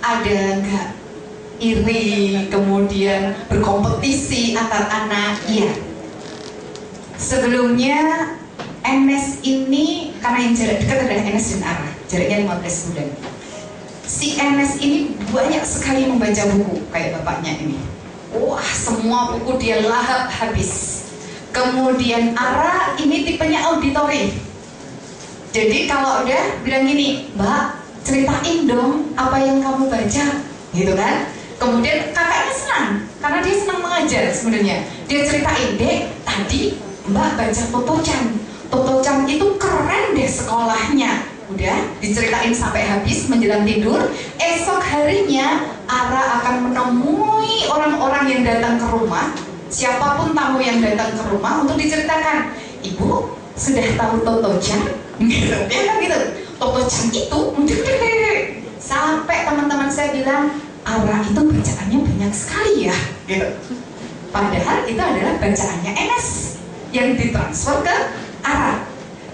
ada nggak iri, kemudian berkompetisi antar anak? Iya. Sebelumnya Enes ini, karena yang jarak dekat adalah Enes dan Ara, jaraknya 15 bulan. Si Enes ini banyak sekali membaca buku kayak bapaknya ini. Wah, semua buku dia lahap habis. Kemudian Ara ini tipenya auditori. Jadi kalau udah bilang gini, Mbak, ceritain dong apa yang kamu baca, gitu kan? Kemudian kakaknya senang, karena dia senang mengajar sebenarnya. Dia ceritain, Dek, tadi Mbak baca Toto-chan. Toto-chan itu keren deh sekolahnya. Udah diceritain sampai habis menjelang tidur. Esok harinya Ara akan menemui orang-orang yang datang ke rumah, siapapun tamu yang datang ke rumah untuk diceritakan, Ibu sudah tahu Toto-chan? Gitu, dia kan gitu. Toto-chan itu sampai teman-teman saya bilang, Ara itu bacaannya banyak sekali ya, gitu. Padahal itu adalah bacaannya Enes yang ditransfer ke Ara.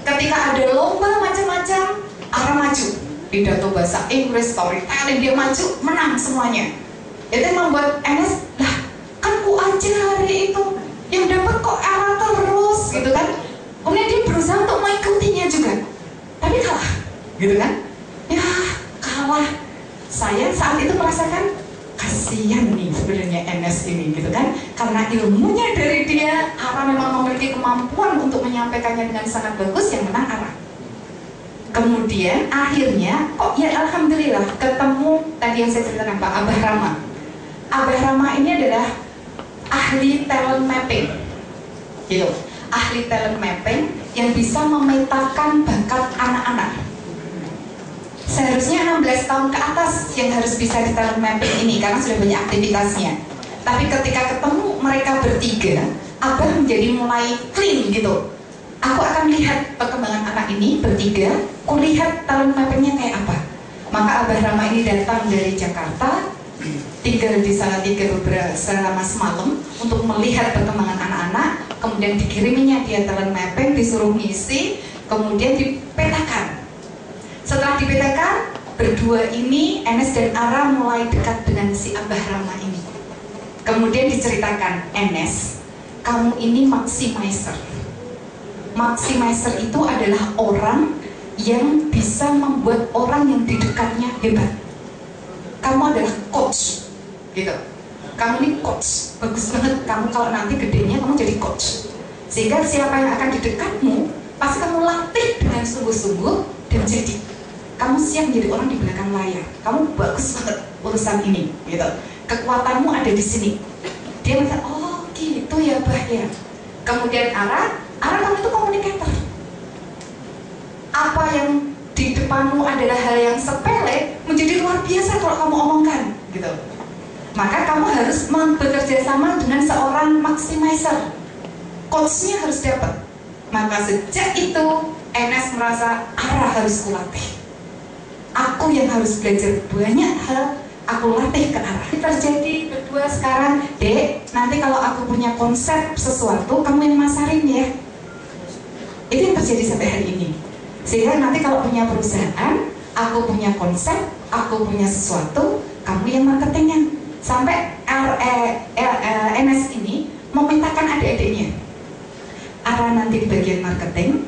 Ketika ada lomba macam-macam, Ara maju. Pidato bahasa Inggris, storytelling, dia maju, menang semuanya. Itu yang membuat Enes, lah kan ku ajari itu, yang dapat kok Ara terus, gitu kan. Kemudian dia berusaha untuk mengikutinya juga, tapi kalah, gitu kan. Ya kalah. Saya saat itu merasakan kasihan nih sebenarnya Enes ini, gitu kan, karena ilmunya dari dia. Ara memang memiliki kemampuan untuk menyampaikannya dengan sangat bagus, yang menang Ara. Kemudian akhirnya kok ya alhamdulillah ketemu tadi yang saya ceritakan Pak Abah Rama. Abah Rama ini adalah ahli talent mapping, gitu, ahli talent mapping yang bisa memetakan bakat anak-anak. Seharusnya 16 tahun ke atas yang harus bisa di talent mapping ini karena sudah banyak aktivitasnya. Tapi ketika ketemu mereka bertiga, Abah menjadi mulai clean gitu. Aku akan lihat perkembangan anak ini bertiga, kulihat talent mappingnya kayak apa. Maka Abah Rama ini datang dari Jakarta, tinggal di Salatiga selama semalam untuk melihat perkembangan anak-anak. Kemudian dikiriminya dia talent mapping, disuruh ngisi, kemudian dipetakan. Setelah dipetakan, berdua ini, Enes dan Ara mulai dekat dengan si Abah Rama ini. Kemudian diceritakan, Enes, kamu ini maximizer. Maximizer itu adalah orang yang bisa membuat orang yang di dekatnya hebat. Kamu adalah coach, gitu. Kamu ini coach, bagus banget. Kamu kalau nanti gedenya kamu jadi coach. Sehingga siapa yang akan di dekatmu, pasti kamu latih dengan sungguh-sungguh dan jadi. Kamu siap menjadi orang di belakang layar. Kamu bagus banget urusan ini, gitu. Kekuatanmu ada di sini. Dia merasa, oh gitu ya Bah ya. Kemudian Ara kamu itu komunikator. Apa yang di depanmu adalah hal yang sepele menjadi luar biasa kalau kamu omongkan, gitu. Maka kamu harus bekerja sama dengan seorang maximizer. Coachnya harus dapat. Maka sejak itu Enes merasa Ara harus kulatih. Aku yang harus belajar banyak hal, aku latih ke Ara. Terjadi berdua sekarang, Dek, nanti kalau aku punya konsep sesuatu, kamu yang masarin ya. Itu yang terjadi sampai hari ini. Sehingga nanti kalau punya perusahaan, aku punya konsep, aku punya sesuatu, kamu yang marketingnya. Sampai Enes ini memetakan adik-adiknya. Ara nanti di bagian marketing,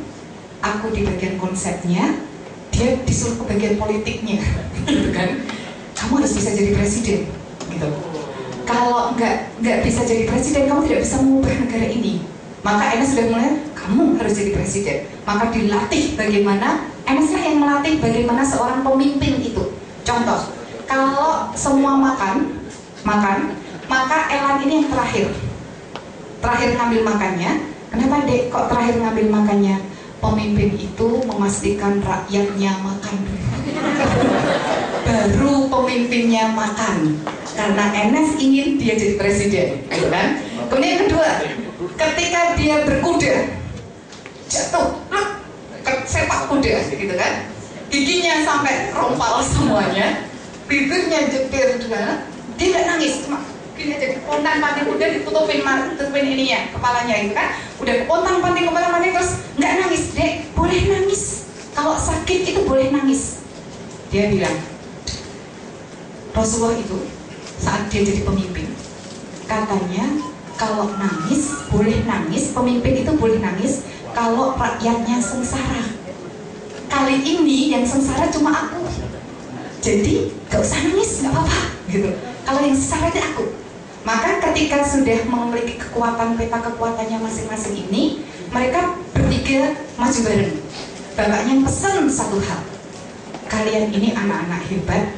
aku di bagian konsepnya, dia disuruh ke bagian politiknya, gitu kan? Kamu harus bisa jadi presiden, gitu. Kalau nggak bisa jadi presiden, kamu tidak bisa mengubah negara ini. Maka Enes sudah mulai, kamu harus jadi presiden. Maka dilatih bagaimana, Enes lah yang melatih bagaimana seorang pemimpin itu. Contoh, kalau semua makan, maka Elan ini yang terakhir ngambil makannya. Kenapa Dek kok terakhir ngambil makannya? Pemimpin itu memastikan rakyatnya makan dulu. Baru pemimpinnya makan. Karena Enes ingin dia jadi presiden, gitu kan? Kemudian yang kedua, ketika dia berkuda, jatuh, sepak kuda, gitu kan? Giginya sampai rompal semuanya, bibirnya jetir, dia nggak nangis, cuma gini aja, dipontang panting kuda, ditutupin ininya, kepalanya itu kan, udah pontang panting kepala panting terus nggak nangis. Dek, boleh nangis, kalau sakit itu boleh nangis. Dia bilang, Rasulullah itu saat dia jadi pemimpin, katanya kalau nangis, boleh nangis, pemimpin itu boleh nangis kalau rakyatnya sengsara. Kali ini yang sengsara cuma aku, jadi gak usah nangis, gak apa-apa gitu. Kalau yang sengsara itu aku. Maka ketika sudah memiliki kekuatan, peta kekuatannya masing-masing ini, mereka bertiga maju bareng. Bapaknya pesan satu hal, kalian ini anak-anak hebat,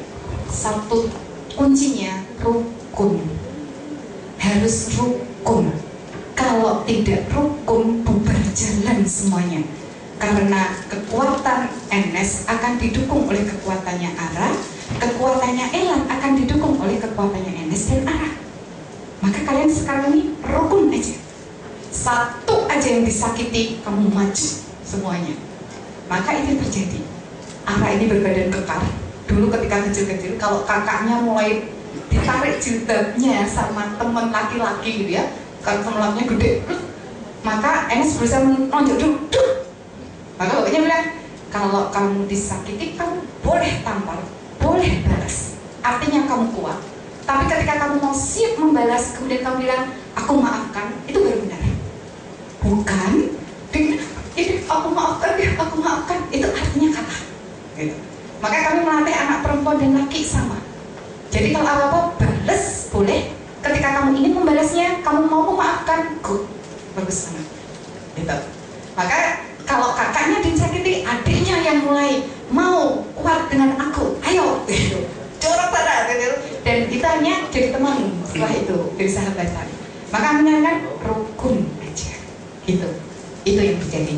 satu kuncinya rukun, harus rukun. Kalau tidak rukun, bubar jalan semuanya. Karena kekuatan Enes akan didukung oleh kekuatannya Ara, kekuatannya Elan akan didukung oleh kekuatannya Enes dan Ara. Maka kalian sekarang ini rukun aja. Satu aja yang disakiti, kamu maju semuanya. Maka itu terjadi. Ara ini berbadan kekar. Dulu ketika kecil-kecil, kalau kakaknya mulai ditarik jilbabnya sama teman laki-laki gitu ya, kalau teman lakinya gede, maka Enes berusaha menonjok dulu. Maka bapaknya bilang, kalau kamu disakiti, kamu boleh tampar, boleh balas. Artinya kamu kuat. Tapi ketika kamu mau siap membalas, kemudian kamu bilang, aku maafkan, itu baru benar. Bukan, ini aku maafkan ya, aku maafkan, itu artinya kalah. Gitu. Maka kami melatih anak perempuan dan laki sama. Jadi kalau apa-apa balas boleh. Ketika kamu ingin membalasnya, kamu mau memaafkan, good, bagus banget. Gitu. Maka kalau kakaknya disakiti, adiknya yang mulai mau kuat dengan aku, ayo, gitu. Corok sana, gitu. Dan kita hanya jadi teman setelah itu, jadi sahabatan. Maka menyarankan